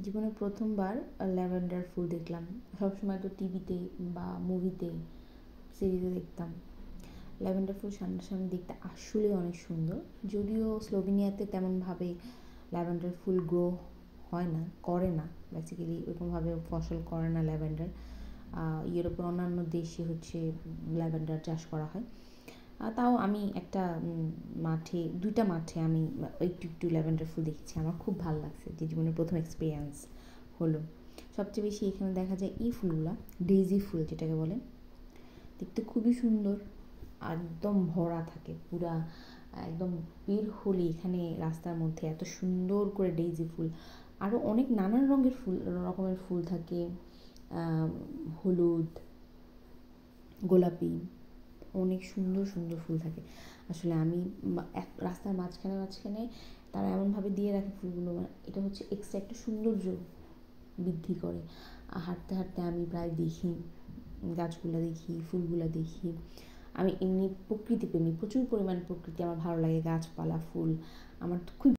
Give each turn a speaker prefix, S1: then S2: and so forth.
S1: জীবনে প্রথমবার ল্যাভেন্ডার ফুল দেখলাম। সবসময় তো টিভিতে বা মুভিতে, সিরিজে দেখতাম। ল্যাভেন্ডার ফুল সামনাসামনি দেখতে আসলে অনেক সুন্দর। যদিও স্লোভেনিয়াতে তেমনভাবে ল্যাভেন্ডার ফুল গ্রো হয় না, করে না, বেসিক্যালি ওরকমভাবে ফসল করে না ল্যাভেন্ডার। ইউরোপের অন্যান্য দেশে হচ্ছে ল্যাভেন্ডার চাষ করা হয়। তাও আমি একটা দুইটা মাঠে আমি একটু একটু ল্যাভেন্ডার ফুল দেখেছি। আমার খুব ভালো লাগছে, যে জীবনের প্রথম এক্সপিরিয়েন্স হলো। সবচেয়ে বেশি এখানে দেখা যায় এই ফুলগুলা, ডেইজি ফুল যেটাকে বলে, দেখতে খুবই সুন্দর, একদম ভরা থাকে পুরা। একদম বের হলে এখানে রাস্তার মধ্যে এত সুন্দর করে ডেইজি ফুল, আরও অনেক নানান রকমের ফুল থাকে, হলুদ, গোলাপি, অনেক সুন্দর সুন্দর ফুল থাকে। আসলে আমি এক রাস্তার মাঝখানে তারা এমনভাবে দিয়ে রাখে ফুলগুলো, এটা হচ্ছে এক্সট্রা একটা সৌন্দর্য বৃদ্ধি করে। হাঁটতে হাঁটতে আমি প্রায় দেখি, গাছগুলো দেখি, ফুলগুলো দেখি। আমি এমনি প্রকৃতি প্রেমী, প্রচুর পরিমাণ প্রকৃতি আমার ভালো লাগে, গাছপালা, ফুল আমার তো খুব